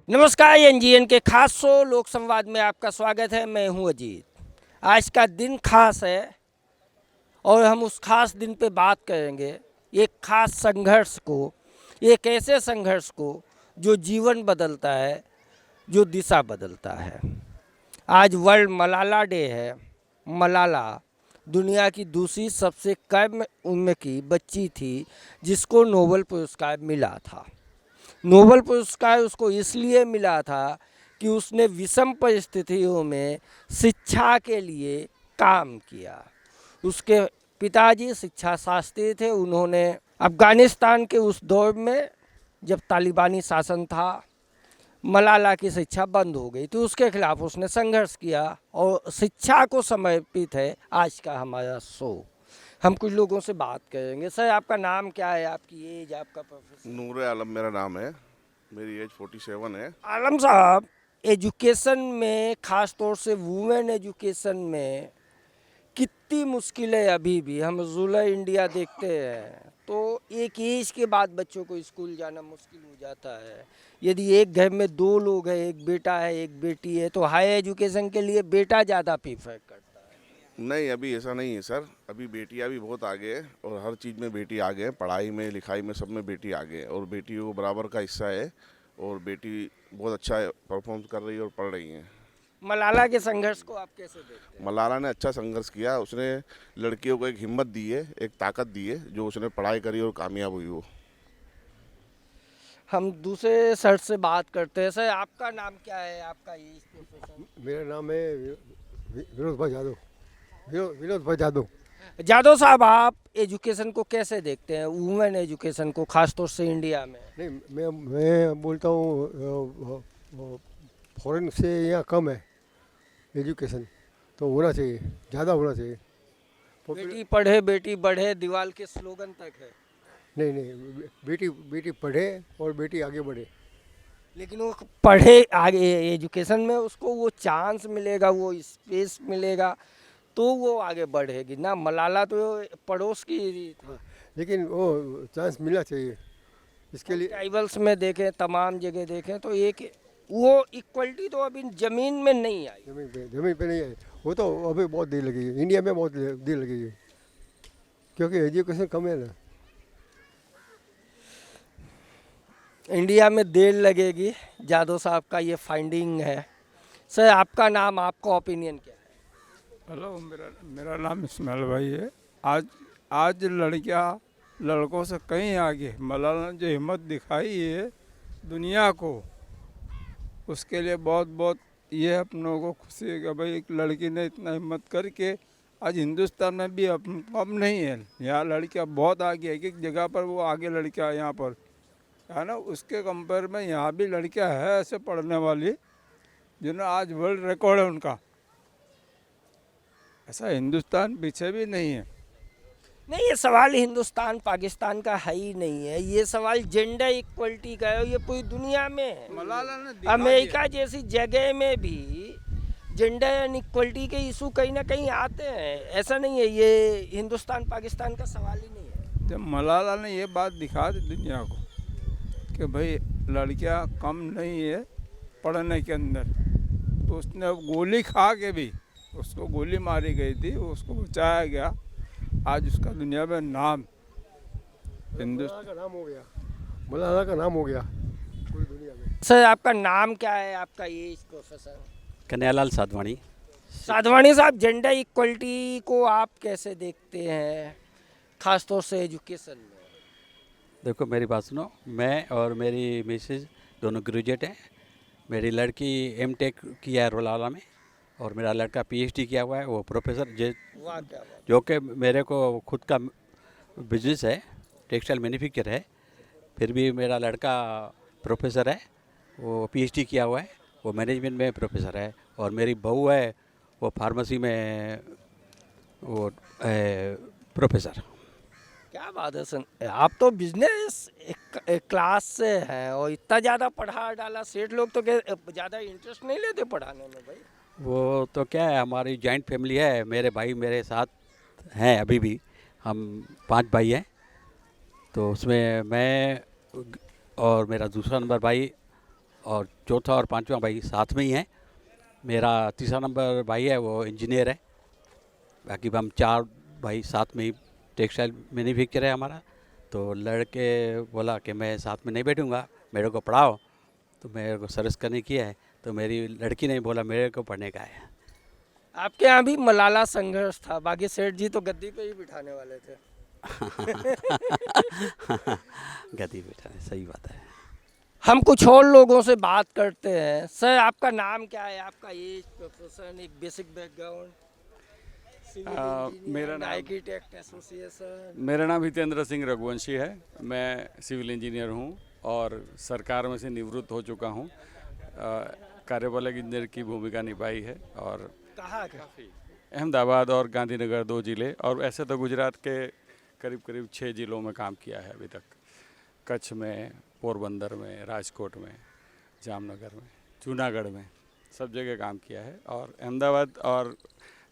नमस्कार, एनजीएन के खास शो लोक संवाद में आपका स्वागत है। मैं हूं अजीत। आज का दिन खास है और हम उस खास दिन पे बात करेंगे एक खास संघर्ष को, एक ऐसे संघर्ष को जो जीवन बदलता है, जो दिशा बदलता है। आज वर्ल्ड मलाला डे है। मलाला दुनिया की दूसरी सबसे कम उम्र की बच्ची थी जिसको नोबेल पुरस्कार मिला था। नोबेल पुरस्कार उसको इसलिए मिला था कि उसने विषम परिस्थितियों में शिक्षा के लिए काम किया। उसके पिताजी शिक्षा शास्त्री थे। उन्होंने अफ़गानिस्तान के उस दौर में जब तालिबानी शासन था, मलाला की शिक्षा बंद हो गई तो उसके खिलाफ उसने संघर्ष किया और शिक्षा को समर्पित है आज का हमारा शो। हम कुछ लोगों से बात करेंगे। सर, आपका नाम क्या है, आपकी एज, आपका प्रोफेशन? नूर आलम मेरा नाम है। मेरी एज 47 है। आलम साहब, एजुकेशन में, ख़ास तौर से वुमेन एजुकेशन में कितनी मुश्किलें अभी भी हम रूरल इंडिया देखते हैं तो एक एज के बाद बच्चों को स्कूल जाना मुश्किल हो जाता है। यदि एक घर में 2 लोग हैं, एक बेटा है एक बेटी है, तो हाई एजुकेशन के लिए बेटा ज़्यादा प्रीफर करता है। नहीं, अभी ऐसा नहीं है सर। अभी बेटियां भी बहुत आगे है और हर चीज़ में बेटी आगे है। पढ़ाई में, लिखाई में, सब में बेटी आगे है और बेटियों को बराबर का हिस्सा है और बेटी बहुत अच्छा परफॉर्म कर रही है और पढ़ रही हैं। मलाला के संघर्ष को आप कैसे देखते हैं? मलाला ने अच्छा संघर्ष किया। उसने लड़कियों को एक हिम्मत दी है, एक ताकत दी है, जो उसने पढ़ाई करी और कामयाब हुई वो। हम दूसरे सर से बात करते हैं। सर, आपका नाम क्या है, आपका एज, प्रोफेशन? मेरा नाम है विनोद भाई यादव। विनोद भाई यादव। जादव साहब, आप एजुकेशन को कैसे देखते हैं, वुमेन एजुकेशन को, खासतौर से इंडिया में? नहीं, मैं बोलता हूँ फॉरेन से यहाँ कम है एजुकेशन, तो होना चाहिए, ज़्यादा होना चाहिए। बेटी पढ़े बेटी बढ़े दीवाल के स्लोगन तक है। नहीं, बेटी पढ़े और बेटी आगे बढ़े। लेकिन वो पढ़े आगे एजुकेशन में, उसको वो चांस मिलेगा, वो स्पेस मिलेगा तो वो आगे बढ़ेगी ना। मलाला तो पड़ोस की थी। लेकिन वो चांस मिलना चाहिए इसके लिए। ट्राइबल्स में देखें, तमाम जगह देखें तो एक वो इक्वलिटी तो अभी ज़मीन में नहीं आई। जमीन पे नहीं है वो, तो अभी बहुत देर लगेगी। इंडिया में बहुत देर लगेगी क्योंकि एजुकेशन कम है ना। इंडिया में देर लगेगी, जादव साहब का ये फाइंडिंग है। सर, आपका नाम, आपका ओपिनियन क्या है? हेलो, मेरा नाम इस्माइल भाई है। आज लड़कियां लड़कों से कहीं आगे। मलाला ने जो हिम्मत दिखाई है दुनिया को, उसके लिए बहुत बहुत ये अपनों को खुशी है कि भाई एक लड़की ने इतना हिम्मत करके आज हिंदुस्तान में भी कम नहीं है। यहाँ लड़कियां बहुत आगे है। एक जगह पर वो आगे लड़कियां यहाँ पर है ना, उसके कंपेयर में यहाँ भी लड़कियां है ऐसे पढ़ने वाली जिन्हें आज वर्ल्ड रिकॉर्ड है उनका। ऐसा हिंदुस्तान पीछे भी नहीं है। नहीं, ये सवाल हिंदुस्तान पाकिस्तान का है ही नहीं है। ये सवाल जेंडर इक्वलिटी का है। ये पूरी दुनिया में है। मलाला ने दिखा अमेरिका जैसी जगह में भी जेंडर इक्वलिटी के इशू कहीं ना कहीं आते हैं। ऐसा नहीं है, ये हिंदुस्तान पाकिस्तान का सवाल ही नहीं है। जब मलाला ने ये बात दिखा दी दुनिया को कि भाई लड़कियां कम नहीं है पढ़ने के अंदर, तो उसने गोली खा के भी, उसको गोली मारी गई थी, उसको बचाया गया। आज उसका दुनिया में नाम, मलाला का नाम हो गया। मलाला का नाम हो गया पूरी दुनिया में। सर, आपका नाम क्या है, आपका एज, प्रोफेसर? कन्हैयालाल साधवानी। साधवानी साहब, जेंडर इक्वलिटी को आप कैसे देखते हैं, खासतौर से एजुकेशन में? देखो, मेरी बात सुनो। मैं और मेरी मिसेज दोनों ग्रेजुएट हैं। मेरी लड़की एमटेक किया है रोलाला में और मेरा लड़का पीएचडी किया हुआ है, वो प्रोफेसर। वाह, क्या बात। जो कि मेरे को खुद का बिजनेस है, टेक्सटाइल मैन्युफैक्चर है, फिर भी मेरा लड़का प्रोफेसर है, वो पीएचडी किया हुआ है, वो मैनेजमेंट में प्रोफेसर है। और मेरी बहू है, वो फार्मेसी में वो प्रोफेसर। क्या बात है सर, आप तो बिजनेस एक क्लास से हैं और इतना ज़्यादा पढ़ा डाला। सेठ लोग तो ज़्यादा इंटरेस्ट नहीं लेते पढ़ाने में भाई। वो तो क्या है, हमारी जॉइंट फैमिली है। मेरे भाई मेरे साथ हैं, अभी भी हम 5 भाई हैं। तो उसमें मैं और मेरा दूसरा नंबर भाई और चौथा और पांचवा भाई साथ में ही हैं। मेरा तीसरा नंबर भाई है वो इंजीनियर है। बाकी हम 4 भाई साथ में ही टेक्सटाइल मैन्युफैक्चर है हमारा। तो लड़के बोला कि मैं साथ में नहीं बैठूंगा, मेरे को पढ़ाओ। तो मेरे को सर्विस करने की है, तो मेरी लड़की ने बोला मेरे को पढ़ने का है। आपके यहाँ भी मलाला संघर्ष था, बाकी सेठ जी तो गद्दी पे ही बिठाने वाले थे। गद्दी बैठा, सही बात है। हम कुछ और लोगों से बात करते हैं। सर, आपका नाम क्या है, आपका एज, प्रोफेशन, एक बेसिक बैकग्राउंड? मेरा नाम आर्किटेक्ट एसोसिएशन। मेरा नाम हितेंद्र सिंह रघुवंशी है। मैं सिविल इंजीनियर हूं और सरकार में से निवृत्त हो चुका हूं। कार्यपालक इंजीनियर की भूमिका निभाई है और कहाँ अहमदाबाद और गांधीनगर 2 ज़िले, और ऐसे तो गुजरात के करीब करीब 6 ज़िलों में काम किया है अभी तक। कच्छ में, पोरबंदर में, राजकोट में, जामनगर में, जूनागढ़ में, सब जगह काम किया है। और अहमदाबाद और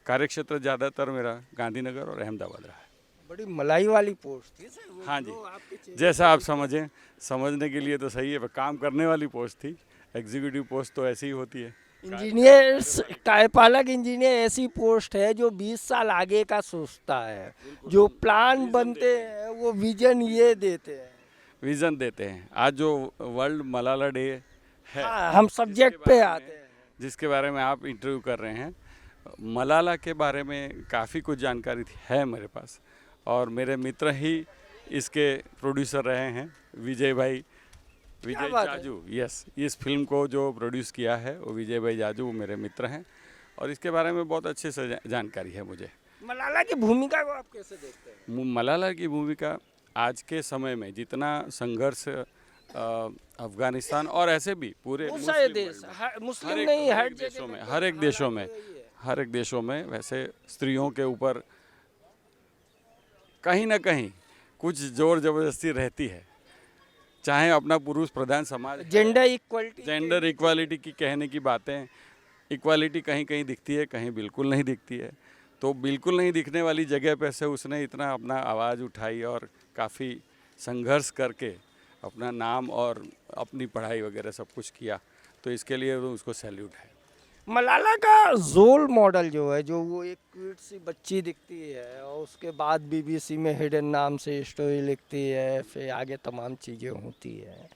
कार्यक्षेत्र ज़्यादातर मेरा गांधीनगर और अहमदाबाद रहा है। बड़ी मलाई वाली पोस्ट थी सर वो। हाँ जी, जो आपके चेहरे जैसा आप समझें, समझने के लिए तो सही है, पर काम करने वाली पोस्ट थी। एग्जीक्यूटिव पोस्ट तो ऐसी ही होती है। इंजीनियर, कार्यपालक इंजीनियर ऐसी पोस्ट है जो 20 साल आगे का सोचता है। जो प्लान बनते हैं वो विजन ये देते हैं। विज़न देते हैं। आज जो वर्ल्ड मलाला डे है, हाँ, हम सब्जेक्ट पे आते हैं। जिसके बारे में आप इंटरव्यू कर रहे हैं, मलाला के बारे में काफ़ी कुछ जानकारी है मेरे पास। और मेरे मित्र ही इसके प्रोड्यूसर रहे हैं, विजय भाई, विजय बात है? जाजू। यस, इस फिल्म को जो प्रोड्यूस किया है वो विजय भाई जाजू, वो मेरे मित्र हैं और इसके बारे में बहुत अच्छे से जानकारी है मुझे। मलाला की भूमिका को आप कैसे देखते हैं? मलाला की भूमिका आज के समय में जितना संघर्ष अफगानिस्तान और ऐसे भी पूरे बहुत सारे मुस्लिम देश, वर्ल्ड में, मुस्लिम नहीं, हर देशों जगह में, हर एक देशों में वैसे स्त्रियों के ऊपर कहीं ना कहीं कुछ जोर जबरदस्ती रहती है। चाहे अपना पुरुष प्रधान समाज, जेंडर इक्वालिटी की कहने की बातें, इक्वालिटी कहीं कहीं दिखती है, कहीं बिल्कुल नहीं दिखती है। तो बिल्कुल नहीं दिखने वाली जगह पे से उसने इतना अपना आवाज़ उठाई और काफ़ी संघर्ष करके अपना नाम और अपनी पढ़ाई वगैरह सब कुछ किया। तो इसके लिए तो उसको सैल्यूट है। मलाला का रोल मॉडल जो है, जो वो एक क्यूट सी बच्ची दिखती है और उसके बाद बीबीसी में हिडन नाम से स्टोरी लिखती है, फिर आगे तमाम चीज़ें होती है।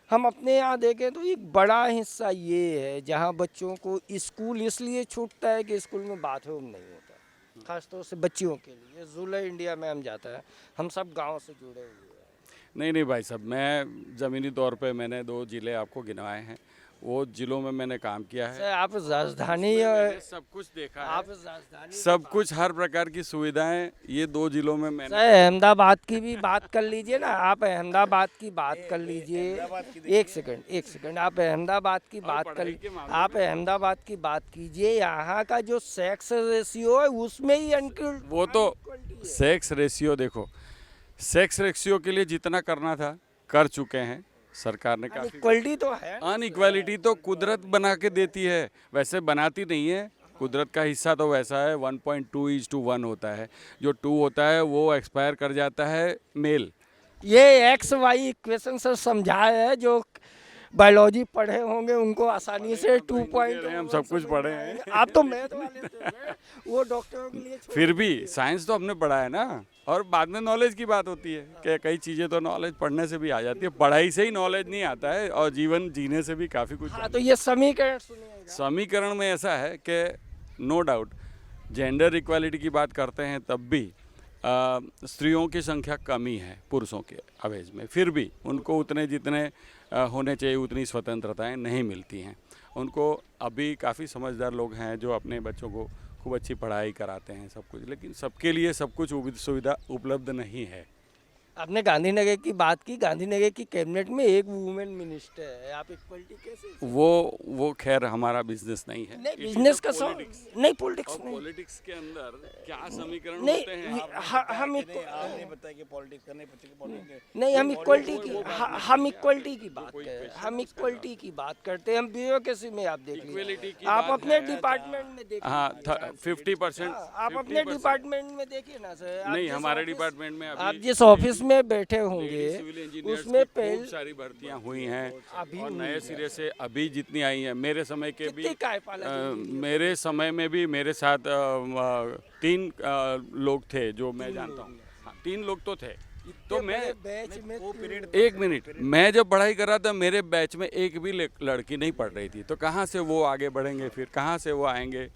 हम अपने यहाँ देखें तो एक बड़ा हिस्सा ये है जहाँ बच्चों को स्कूल इसलिए छूटता है कि स्कूल में बाथरूम नहीं होता, खासतौर से बच्चियों के लिए। रूरल इंडिया में हम जाता है, हम सब गाँव से जुड़े हुए हैं। नहीं भाई साहब, मैं ज़मीनी तौर पे मैंने 2 ज़िले आपको गिनवाए हैं, वो ज़िलों में मैंने काम किया है। सर, आप राजधानी मैंने सब कुछ देखा है, आप राजधानी सब कुछ, हर प्रकार की सुविधाएं ये 2 ज़िलों में मैंने। सर, अहमदाबाद की भी बात कर लीजिए ना, आप अहमदाबाद की बात कर लीजिए। एक सेकंड, आप अहमदाबाद की बात कर, आप अहमदाबाद की बात कीजिए। यहाँ का जो सेक्स रेशियो है उसमें ही वो तो सेक्स रेशियो, देखो सेक्स रेशियो के लिए जितना करना था कर चुके हैं। सरकार ने काफी, इक्वलिटी तो है, अनइक्वालिटी तो कुदरत बना के देती है, वैसे बनाती नहीं है। कुदरत का हिस्सा तो वैसा है 1.2:1 होता है। जो 2 होता है वो एक्सपायर कर जाता है मेल। ये XY इक्वेशन सर समझाया है, जो बायोलॉजी पढ़े होंगे उनको आसानी से 2. हम सब कुछ पढ़े हैं। आप तो मैथ वाले थे, वो डॉक्टरों के लिए फिर भी साइंस तो हमने पढ़ा है ना। और बाद में नॉलेज की बात होती है कि कई चीज़ें तो नॉलेज पढ़ने से भी आ जाती है, पढ़ाई से ही नॉलेज नहीं आता है, और जीवन जीने से भी काफ़ी कुछ। हाँ, तो ये समीकरण सुनिएगा। समीकरण में ऐसा है कि नो डाउट जेंडर इक्वालिटी की बात करते हैं तब भी स्त्रियों की संख्या कमी है पुरुषों के अवेज में। फिर भी उनको उतने जितने होने चाहिए उतनी स्वतंत्रताएं नहीं मिलती हैं उनको। अभी काफ़ी समझदार लोग हैं जो अपने बच्चों को खूब अच्छी पढ़ाई कराते हैं सब कुछ, लेकिन सबके लिए सब कुछ सुविधा उपलब्ध नहीं है। आपने गांधीनगर की बात की, गांधीनगर की कैबिनेट में एक वुमेन मिनिस्टर है। आप इक्वलिटी कैसे? वो खैर हमारा बिजनेस नहीं है। नहीं, बिजनेस का नहीं, पॉलिटिक्स नहीं। पॉलिटिक्स के अंदर क्या समीकरण नहीं, होते हैं? हम आपने बताया कि पॉलिटिक्स करने नहीं, हम इक्वलिटी की बात कर रहे हैं। हम इक्वलिटी की बात करते हैं। हम ब्यूरोक्रेसी में आप देख लीजिए, आप अपने डिपार्टमेंट में देखिए। हाँ, 50%। आप अपने डिपार्टमेंट में देखिए ना सर। नहीं, हमारे डिपार्टमेंट में आप जिस ऑफिस जिसमें बैठे होंगे सिविल इंजीनियर्स उसमें की पहले खूब सारी भर्तियां हुई हैं अभी और हुई नए हैं। सिरे से अभी जितनी आई हैं मेरे समय के भी कितनी काय पाला मेरे समय में भी मेरे साथ 3 लोग थे जो मैं जानता हूँ। हाँ, 3 लोग तो थे। तो मैं बैच में एक मिनट, मैं जब पढ़ाई कर रहा था मेरे बैच में एक भी लड़की नहीं पढ़ रही थी, तो कहाँ से वो आगे बढ़ेंगे, फिर कहाँ से वो आएंगे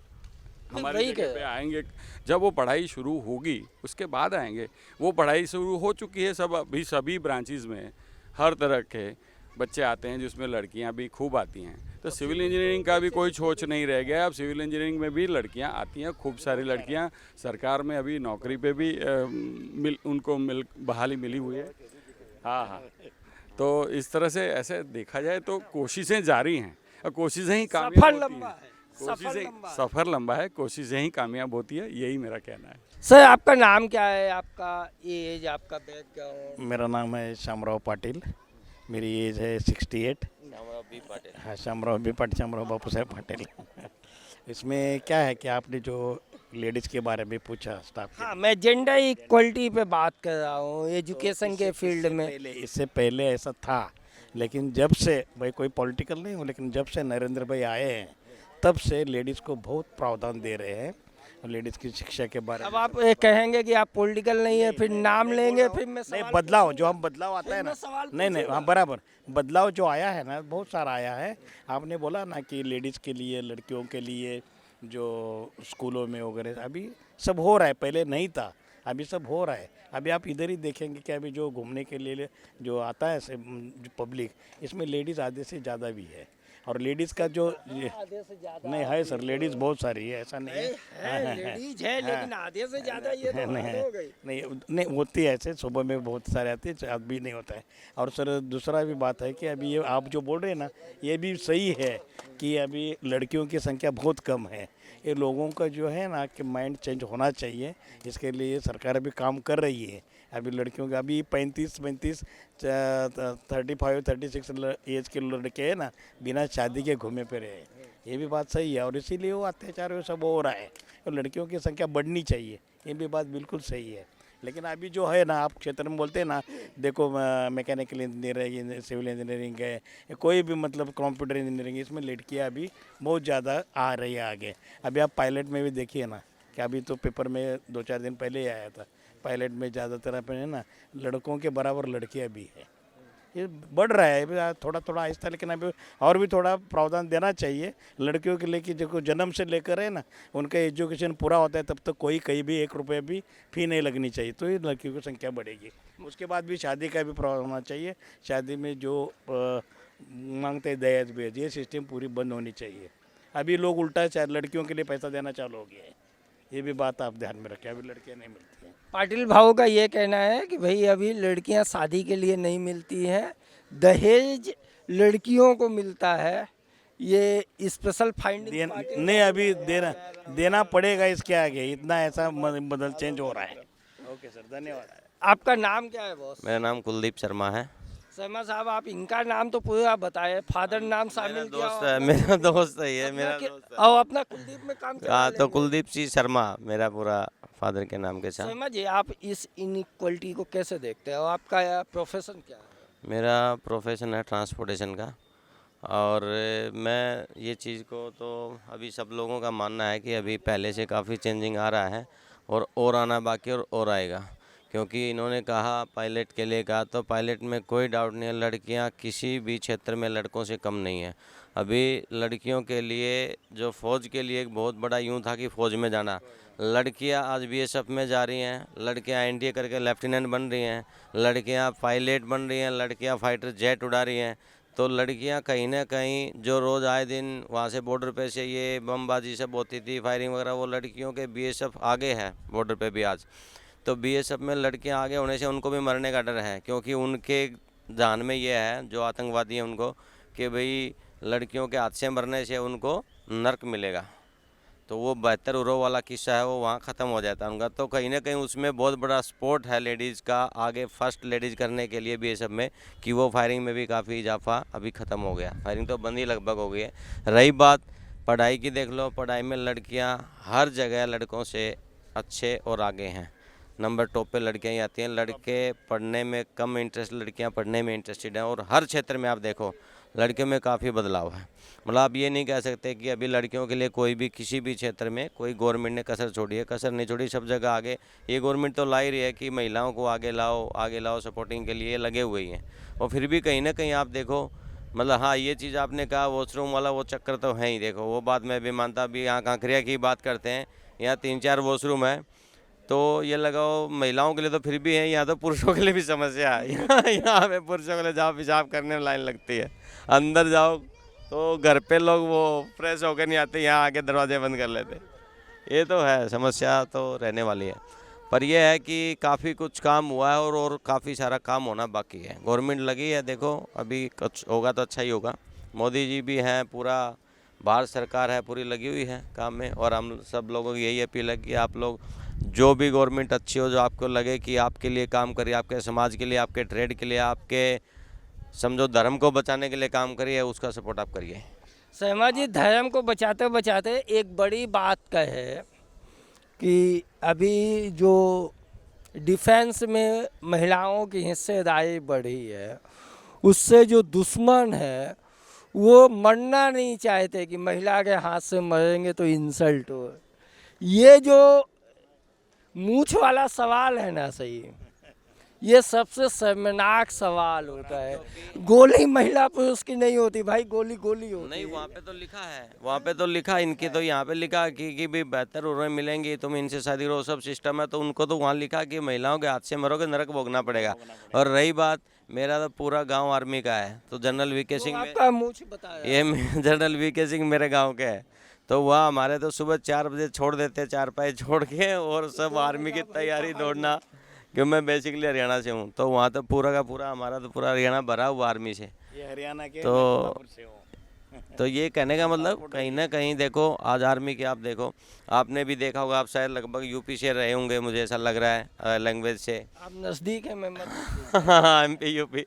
हमारी वही जगह पे आएंगे। जब वो पढ़ाई शुरू होगी उसके बाद आएंगे। वो पढ़ाई शुरू हो चुकी है, सब अभी सभी ब्रांचेस में हर तरह के बच्चे आते हैं जिसमें लड़कियां भी खूब आती हैं। तो सिविल इंजीनियरिंग का भी कोई छोच नहीं रह गया। अब सिविल इंजीनियरिंग में भी लड़कियां आती हैं, खूब सारी लड़कियां। सरकार में अभी नौकरी पे भी उनको बहाली मिली हुई है। हाँ, तो इस तरह से ऐसे देखा जाए तो कोशिशें जारी हैं और कोशिशें ही कामयाब होती हैं। सफ़र लंबा है, कोशिशें ही कामयाब होती है, यही मेरा कहना है। सर आपका नाम क्या है, आपका एज, आपका बैकग्राउंड? मेरा नाम है श्यामराव पाटिल, मेरी एज है 68। हाँ, श्यामराव बी पाटिल, श्यामराव बापू साहेब पाटिल। इसमें क्या है कि आपने जो लेडीज़ के बारे में पूछा स्टाफ हाँ, मैं जेंडर इक्वलिटी पे बात कर रहा हूँ एजुकेशन के फील्ड में। इससे पहले ऐसा था, लेकिन जब से भाई कोई पॉलिटिकल नहीं हूँ, लेकिन जब से नरेंद्र भाई आए हैं तब से लेडीज़ को बहुत प्रावधान दे रहे हैं और लेडीज़ की शिक्षा के बारे में। अब आप कहेंगे कि आप पॉलिटिकल नहीं है, फिर नाम लेंगे, फिर मैं नहीं, सवाल बदलाव जो हम बदलाव आता है ना, सवाल नहीं, हाँ बराबर, बदलाव जो आया है ना बहुत सारा आया है। आपने बोला ना कि लेडीज़ के लिए, लड़कियों के लिए जो स्कूलों में वगैरह अभी सब हो रहा है, पहले नहीं था, अभी सब हो रहा है। अभी आप इधर ही देखेंगे कि अभी जो घूमने के लिए जो आता है जो पब्लिक, इसमें लेडीज़ आधे से ज़्यादा भी है। और लेडीज़ का जो नहीं है सर, लेडीज़ बहुत सारी है, ऐसा नहीं है, लेडीज है लेकिन आधे से ज्यादा ये तो नहीं हद हो गई। नहीं होती है ऐसे, सुबह में बहुत सारे आते हैं, आज भी नहीं होता है। और सर दूसरा भी बात है कि अभी ये आप जो बोल रहे हैं ना, ये भी सही है कि अभी लड़कियों की संख्या बहुत कम है। ये लोगों का जो है ना कि माइंड चेंज होना चाहिए, इसके लिए सरकार अभी काम कर रही है। अभी लड़कियों का अभी 35, 35, 36 एज के लड़के हैं ना, बिना शादी के घूमे फिरे हैं, ये भी बात सही है। और इसीलिए वो अत्याचार वो सब हो रहा है, तो लड़कियों की संख्या बढ़नी चाहिए, ये भी बात बिल्कुल सही है। लेकिन अभी जो है ना, आप क्षेत्र में बोलते हैं ना, देखो मैकेनिकल इंजीनियर है, सिविल इंजीनियरिंग है, कोई भी मतलब कंप्यूटर इंजीनियरिंग, इसमें लड़कियां अभी बहुत ज़्यादा आ रही है आगे। अभी आप पायलट में भी देखिए ना कि अभी तो पेपर में 2-4 दिन पहले ही आया था, पायलट में ज़्यादातर अपने ना लड़कों के बराबर लड़कियाँ भी है। ये बढ़ रहा है अभी थोड़ा थोड़ा आहिस्ता, लेकिन अभी और भी थोड़ा प्रावधान देना चाहिए लड़कियों के लिए कि जो जन्म से लेकर है ना उनका एजुकेशन पूरा होता है तब तक कोई कहीं भी 1 रुपये भी फ़ी नहीं लगनी चाहिए, तो ये लड़कियों की संख्या बढ़ेगी। उसके बाद भी शादी का भी प्रावधान होना चाहिए। शादी में जो मांगते हैं दहेज बेज, ये सिस्टम पूरी बंद होनी चाहिए। अभी लोग उल्टा शायद लड़कियों के लिए पैसा देना चालू हो गया है, ये भी बात आप ध्यान में रखें, अभी लड़कियाँ नहीं मिलती हैं। पाटिल भाव का ये कहना है कि भाई अभी लड़कियां शादी के लिए नहीं मिलती हैं, दहेज लड़कियों को मिलता है, ये स्पेशल फाइंडिंग नहीं अभी देना पड़ेगा इसके आगे, इतना ऐसा बदल चेंज हो रहा है। ओके सर, धन्यवाद। आपका नाम क्या है बॉस? मेरा नाम कुलदीप शर्मा है। शर्मा साहब, आप इनका नाम तो पूरा बताए, फादर नाम शामिल किया दोस्त है, मेरा दोस्त है ये, मेरा दोस्त है। और अपना कुलदीप में काम चला हाँ, तो लेंगे। कुलदीप सिंह शर्मा मेरा पूरा फादर के नाम के साथ। शर्मा जी, आप इस इनइक्वलिटी को कैसे देखते हो? आपका प्रोफेशन क्या है? मेरा प्रोफेशन है ट्रांसपोर्टेशन का, और मैं ये चीज़ को तो अभी सब लोगों का मानना है कि अभी पहले से काफ़ी चेंजिंग आ रहा है और आना बाकी और आएगा, क्योंकि इन्होंने कहा पायलट के लिए कहा, तो पायलट में कोई डाउट नहीं है, लड़कियां किसी भी क्षेत्र में लड़कों से कम नहीं है। अभी लड़कियों के लिए जो फ़ौज के लिए एक बहुत बड़ा यूं था कि फ़ौज में जाना, लड़कियां आज बीएसएफ में जा रही हैं, लड़कियां एनडीए करके लेफ्टिनेंट बन रही हैं, लड़कियां पायलट बन रही हैं, लड़कियां फाइटर जेट उड़ा रही हैं। तो लड़कियां कहीं ना कहीं जो रोज़ आए दिन वहाँ से बॉर्डर पे से ये बमबाजी सब होती थी, फायरिंग वगैरह, वो लड़कियों के बीएसएफ आगे है बॉर्डर पे भी आज। तो बीएसएफ में लड़कियां आगे होने से उनको भी मरने का डर है, क्योंकि उनके ध्यान में ये है जो आतंकवादी हैं उनको कि भाई लड़कियों के हाथ से मरने से उनको नर्क मिलेगा। तो वो 72 उरो वाला किस्सा है, वो वहाँ ख़त्म हो जाता है उनका। तो कहीं ना कहीं उसमें बहुत बड़ा सपोर्ट है लेडीज़ का आगे फर्स्ट लेडीज़ करने के लिए बीएसएफ में, कि वो फायरिंग में भी काफ़ी इजाफा अभी ख़त्म हो गया, फायरिंग तो बंद ही लगभग हो गई है। रही बात पढ़ाई की, देख लो पढ़ाई में लड़कियाँ हर जगह लड़कों से अच्छे और आगे हैं। नंबर टॉप पे लड़कियां ही आती हैं। लड़के पढ़ने में कम इंटरेस्ट, लड़कियां पढ़ने में इंटरेस्टेड हैं। और हर क्षेत्र में आप देखो लड़कियों में काफ़ी बदलाव है। मतलब आप ये नहीं कह सकते कि अभी लड़कियों के लिए कोई भी किसी भी क्षेत्र में कोई गवर्नमेंट ने कसर छोड़ी है, कसर नहीं छोड़ी, सब जगह आगे। ये गवर्नमेंट तो ला ही रही है कि महिलाओं को आगे लाओ सपोर्टिंग के लिए लगे हुए ही हैं। और फिर भी कहीं ना कहीं आप देखो, मतलब हाँ ये चीज़ आपने कहा वॉशरूम वाला वो चक्कर तो है ही। देखो वो बात मैं भी मानता, अभी यहाँ कांकरिया की बात करते हैं, यहाँ 3-4 वॉशरूम है, तो ये लगाओ महिलाओं के लिए तो फिर भी है, यहाँ तो पुरुषों के लिए भी समस्या है। यहाँ पे पुरुषों के लिए जाओ पेशाब करने में लाइन लगती है, अंदर जाओ तो घर पे लोग वो फ्रेश होकर नहीं आते, यहाँ आके दरवाजे बंद कर लेते। ये तो है, समस्या तो रहने वाली है। पर यह है कि काफ़ी कुछ काम हुआ है और काफ़ी सारा काम होना बाकी है। गवर्नमेंट लगी है, देखो अभी कुछ होगा तो अच्छा ही होगा। मोदी जी भी हैं, पूरा भारत सरकार है पूरी लगी हुई है काम में। और हम सब लोगों की यही अपील है कि आप लोग जो भी गवर्नमेंट अच्छी हो, जो आपको लगे कि आपके लिए काम करिए, आपके समाज के लिए, आपके ट्रेड के लिए, आपके समझो धर्म को बचाने के लिए काम करिए, उसका सपोर्ट आप करिए। शर्मा जी, धर्म को बचाते बचाते एक बड़ी बात का है कि अभी जो डिफेंस में महिलाओं की हिस्सेदारी बढ़ी है, उससे जो दुश्मन है वो मरना नहीं चाहते कि महिला के हाथ से मरेंगे तो इंसल्ट हो। ये जो मूछ वाला सवाल है ना, सही, ये सबसे शर्मनाक सवाल होता है। गोली महिला पुरुष की नहीं होती भाई, गोली होती नहीं, है। वहाँ पे तो लिखा है, वहाँ पे तो लिखा, इनकी तो यहाँ पे लिखा कि भी बेहतर उन्हें मिलेंगी, तुम इनसे शादी करो, सब सिस्टम है। तो उनको तो वहाँ लिखा कि महिलाओं के हाथ से मरोगे नरक भोगना पड़ेगा। और रही बात, मेरा तो पूरा गांव आर्मी का है, तो जनरल वीके सिंह आपका मूछ बताया, ये जनरल वीके सिंह मेरे गाँव के है। तो वहाँ हमारे तो सुबह 4 बजे छोड़ देते, 4 पाए छोड़ के, और सब आर्मी की तैयारी दौड़ना, क्योंकि मैं बेसिकली हरियाणा से हूँ। तो वहाँ तो पूरा का पूरा हमारा तो पूरा हरियाणा भरा हुआ आर्मी से। ये हरियाणा के तो ये कहने का मतलब कहीं ना कहीं देखो, आज आर्मी की आप देखो, आपने भी देखा होगा, आप शायद लगभग यूपी से रहे होंगे, मुझे ऐसा लग रहा है लैंग्वेज से। आप नज़दीक है, मैं हाँ, एमपी यूपी।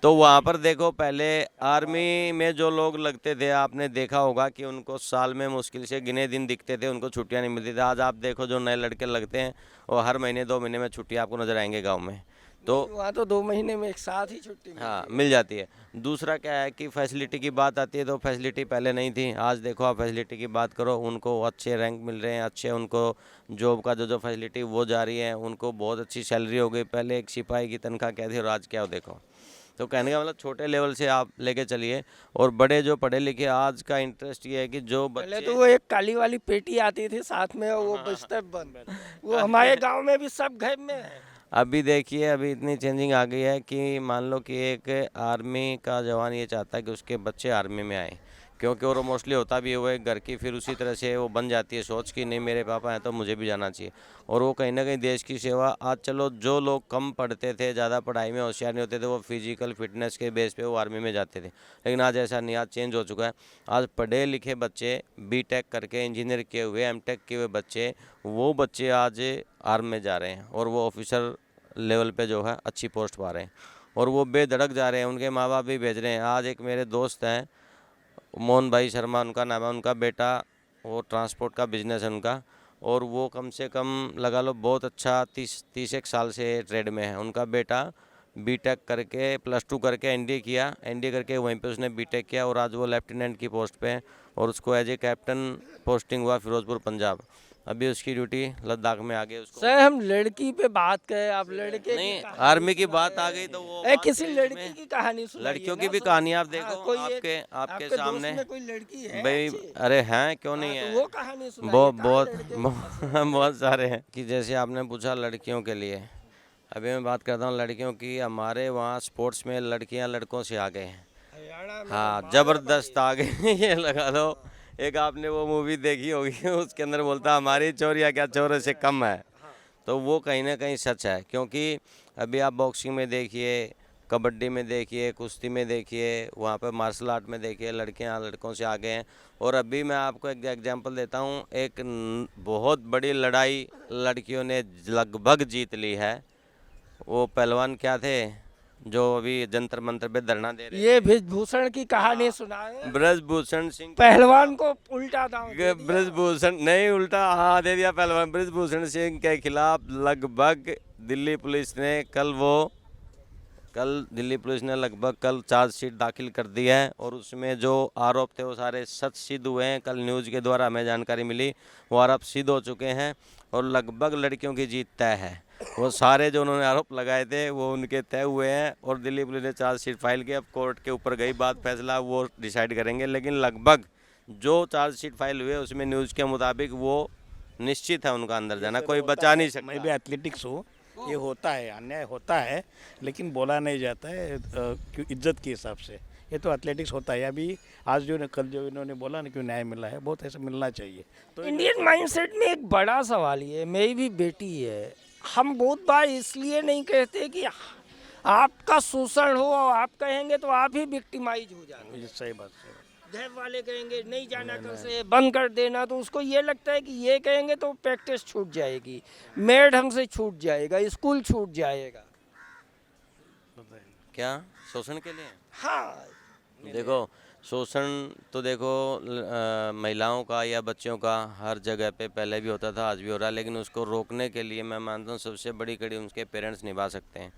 तो वहाँ पर देखो, पहले आर्मी में जो लोग लगते थे, आपने देखा होगा कि उनको साल में मुश्किल से गिने दिन दिखते थे, उनको छुट्टियाँ नहीं मिलती थी। आज आप देखो जो नए लड़के लगते हैं, और हर महीने 2 महीने में छुट्टी आपको नजर आएंगे गाँव में। तो वहाँ तो 2 महीने में एक साथ ही छुट्टी हाँ मिल जाती है। दूसरा क्या है कि फैसिलिटी की बात आती है, तो फैसिलिटी पहले नहीं थी। आज देखो आप फैसिलिटी की बात करो, उनको अच्छे रैंक मिल रहे हैं, अच्छे उनको जॉब का जो फैसिलिटी वो जा रही है, उनको बहुत अच्छी सैलरी हो गई। पहले एक सिपाही की तनख्वाह क्या थी और आज क्या हो देखो। तो कहने का मतलब छोटे लेवल से आप लेके चलिए। और बड़े जो पढ़े लिखे, आज का इंटरेस्ट ये है कि जो पहले बच्चे, तो वो एक काली वाली पेटी आती थी साथ में, वो बिस्तर बंद, वो हमारे गांव में भी सब घर में है। अभी देखिए, अभी इतनी चेंजिंग आ गई है कि मान लो कि एक आर्मी का जवान ये चाहता है कि उसके बच्चे आर्मी में आए, क्योंकि वो मोस्टली होता भी है वो एक घर की, फिर उसी तरह से वो बन जाती है सोच कि नहीं मेरे पापा हैं तो मुझे भी जाना चाहिए। और वो कहीं ना कहीं देश की सेवा। आज चलो जो लोग कम पढ़ते थे, ज़्यादा पढ़ाई में होशियार नहीं होते थे, वो फिजिकल फिटनेस के बेस पे वो आर्मी में जाते थे, लेकिन आज ऐसा नहीं, आज चेंज हो चुका है। आज पढ़े लिखे बच्चे, बीटेक करके इंजीनियर किए हुए, एमटेक किए हुए बच्चे, वो बच्चे आज आर्मी में जा रहे हैं, और वो ऑफिसर लेवल पे जो है अच्छी पोस्ट पा रहे हैं, और वो बेधड़क जा रहे हैं, उनके माँ बाप भी भेज रहे हैं। आज एक मेरे दोस्त हैं, मोहन भाई शर्मा उनका नाम है, उनका बेटा, वो ट्रांसपोर्ट का बिजनेस है उनका, और वो कम से कम लगा लो बहुत अच्छा 30 साल से ट्रेड में है। उनका बेटा बीटेक करके +2 करके एनडीए किया, एनडीए करके वहीं पे उसने बीटेक किया, और आज वो लेफ्टिनेंट की पोस्ट पे है, और उसको एज ए कैप्टन पोस्टिंग हुआ फिरोजपुर पंजाब। अभी उसकी ड्यूटी लद्दाख में आ गई उसको। सर, हम लड़की पे बात करें, आप लड़के नहीं, आर्मी की बात आ गई तो वो किसी लड़की की कहानी सुनाइए लड़कियों ना, की भी सर। कहानी आप हाँ, देखो, कोई आपके दोस्त सामने में कोई लड़की है भाई। अच्छी? अरे हैं, क्यों नहीं हाँ, है, तो वो कहानी सुनाइए, बहुत कहाँ बहुत लड़के बहुत सारे हैं। कि जैसे आपने पूछा लड़कियों के लिए, अभी मैं बात करता हूँ लड़कियों की। हमारे वहाँ स्पोर्ट्स में लड़कियाँ लड़कों से आगे हैं, हरियाणा में हाँ ज़बरदस्त आगे। ये लगा लो, एक आपने वो मूवी देखी होगी, उसके अंदर बोलता हमारी चोरियाँ क्या चोरों से कम है। तो वो कहीं ना कहीं सच है, क्योंकि अभी आप बॉक्सिंग में देखिए, कबड्डी में देखिए, कुश्ती में देखिए, वहाँ पर मार्शल आर्ट में देखिए, लड़कियाँ लड़कों से आगे हैं। और अभी मैं आपको एक एग्जांपल देता हूँ, एक बहुत बड़ी लड़ाई लड़कियों ने लगभग जीत ली है। वो पहलवान क्या थे, जो अभी जंतर मंतर पे धरना दे रहे ये ब्रिजभूषण की कहानी सुनाए, ब्रजभूषण सिंह पहलवान को उल्टा दांव दे दिया। ब्रजभूषण नहीं, उल्टा हाँ दे दिया पहलवान। ब्रजभूषण सिंह के खिलाफ लगभग दिल्ली पुलिस ने कल दिल्ली पुलिस ने लगभग कल चार्जशीट दाखिल कर दी है और उसमें जो आरोप थे वो सारे सच सिद्ध हुए हैं। कल न्यूज़ के द्वारा हमें जानकारी मिली, वो आरोप सिद्ध हो चुके हैं और लगभग लड़कियों की जीत तय है। वो सारे जो उन्होंने आरोप लगाए थे वो उनके तय हुए हैं और दिल्ली पुलिस ने चार्जशीट फाइल की। अब कोर्ट के ऊपर गई बात, फैसला वो डिसाइड करेंगे, लेकिन लगभग जो चार्जशीट फाइल हुए उसमें न्यूज़ के मुताबिक वो निश्चित है उनका अंदर जाना, कोई बचा नहीं सकता। मैं भी एथलेटिक्स हूँ, ये होता है, अन्याय होता है, लेकिन बोला नहीं जाता है इज्जत के हिसाब से। ये तो एथलेटिक्स होता है। अभी आज जो कल जो इन्होंने बोला ना, क्यों न्याय मिला है, बहुत ऐसा मिलना चाहिए। तो इंडियन माइंडसेट में एक बड़ा सवाल ये है, मेरी भी बेटी है, हम बहुत बार इसलिए नहीं कहते कि आपका शोषण हो और आप कहेंगे तो आप ही विक्टिमाइज हो जाएंगे। सही बात है। घर वाले कहेंगे नहीं जाना कल से, बंद कर देना, तो उसको ये लगता है कि ये कहेंगे तो प्रैक्टिस छूट जाएगी, मेरे ढंग से छूट जाएगा, स्कूल छूट जाएगा। क्या शोषण के लिए? हाँ, देखो शोषण तो देखो महिलाओं का या बच्चों का हर जगह पे पहले भी होता था, आज भी हो रहा है, लेकिन उसको रोकने के लिए मैं मानता हूँ सबसे बड़ी कड़ी उनके पेरेंट्स निभा सकते हैं।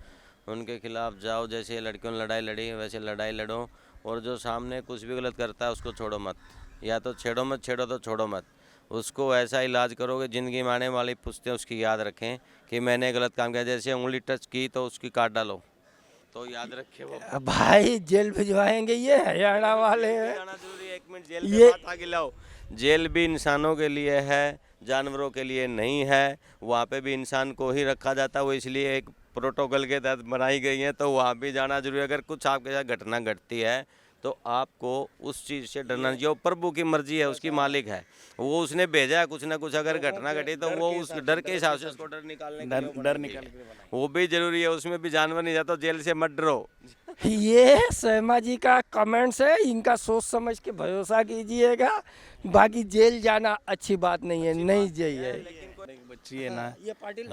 उनके खिलाफ जाओ, जैसे लड़कियों ने लड़ाई लड़ी वैसे लड़ाई लड़ो और जो सामने कुछ भी गलत करता है उसको छोड़ो मत, या तो छेड़ो मत, छेड़ो तो छोड़ो मत। उसको ऐसा इलाज करो कि ज़िंदगी में आने वाली पुश्तें उसकी याद रखें कि मैंने गलत काम किया। जैसे उंगली टच की तो उसकी काट डालो, तो याद रखे वो। भाई जेल भिजवाएंगे, ये हरियाणा वाले हैं। जाना जरूरी है, 1 मिनट जेल के बात आगे लाओ। जेल भी इंसानों के लिए है, जानवरों के लिए नहीं है। वहाँ पे भी इंसान को ही रखा जाता है, वो इसलिए एक प्रोटोकॉल के तहत बनाई गई है, तो वहाँ भी जाना जरूरी है। अगर कुछ आपके साथ घटना घटती है तो आपको उस चीज़ से डरना नहीं। जो प्रभु की मर्जी है, उसकी मालिक है, वो उसने भेजा है कुछ ना कुछ। अगर घटना घटी तो वो उस डर के हिसाब से उसको डर निकालने डर निकाल के बनाए। वो भी जरूरी है। उसमें भी जानवर नहीं जाता, जेल से मत डरो। ये शर्मा जी का कमेंट्स है, इनका सोच समझ के भरोसा कीजिएगा, बाकी जेल जाना अच्छी बात नहीं है, नहीं जाइए। एक बच्ची है ना, ये पाटिल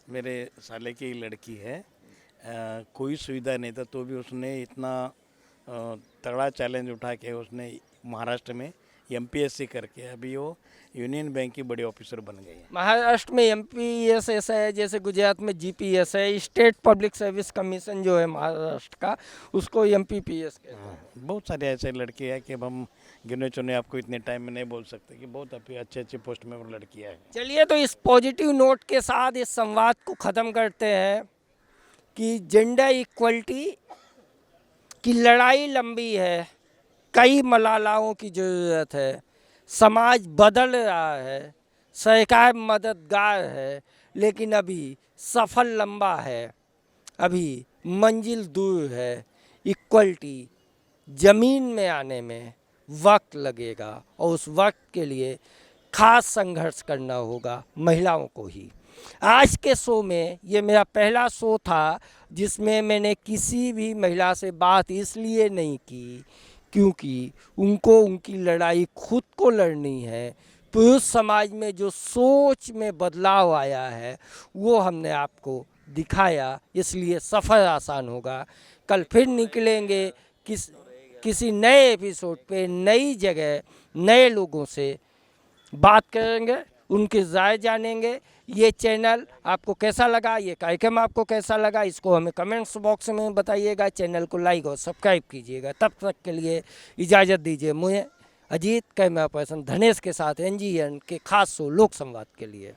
मेरे साले की लड़की है, कोई सुविधा नहीं था तो भी उसने इतना तगड़ा चैलेंज उठा के उसने महाराष्ट्र में MPSC करके अभी वो यूनियन बैंक की बड़ी ऑफिसर बन गई है। महाराष्ट्र में MPSS है, जैसे गुजरात में GPS है, स्टेट पब्लिक सर्विस कमीशन जो है महाराष्ट्र का, उसको MPPS कहते हैं। बहुत सारे ऐसे लड़के हैं कि अब हम गिने चुने आपको इतने टाइम में नहीं बोल सकते कि बहुत अच्छे अच्छे पोस्ट में वो लड़कियाँ हैं। चलिए, तो इस पॉजिटिव नोट के साथ इस संवाद को ख़त्म करते हैं कि जेंडर इक्वलिटी की लड़ाई लंबी है, कई मलालाओं की ज़रूरत है, समाज बदल रहा है, सरकार मददगार है, लेकिन अभी सफ़र लंबा है, अभी मंजिल दूर है। इक्वलिटी ज़मीन में आने में वक्त लगेगा और उस वक्त के लिए खास संघर्ष करना होगा महिलाओं को ही। आज के शो में ये मेरा पहला शो था जिसमें मैंने किसी भी महिला से बात इसलिए नहीं की क्योंकि उनको उनकी लड़ाई खुद को लड़नी है। पुरुष समाज में जो सोच में बदलाव आया है वो हमने आपको दिखाया, इसलिए सफ़र आसान होगा। कल फिर निकलेंगे किसी नए एपिसोड पे, नई जगह, नए लोगों से बात करेंगे, उनकी राय जानेंगे। ये चैनल आपको कैसा लगा, ये कार्यक्रम आपको कैसा लगा, इसको हमें कमेंट्स बॉक्स में बताइएगा। चैनल को लाइक और सब्सक्राइब कीजिएगा। तब तक के लिए इजाज़त दीजिए मुझे अजीत, कैमरा पर्सन धनेश के साथ NGN के खास शो लोक संवाद के लिए।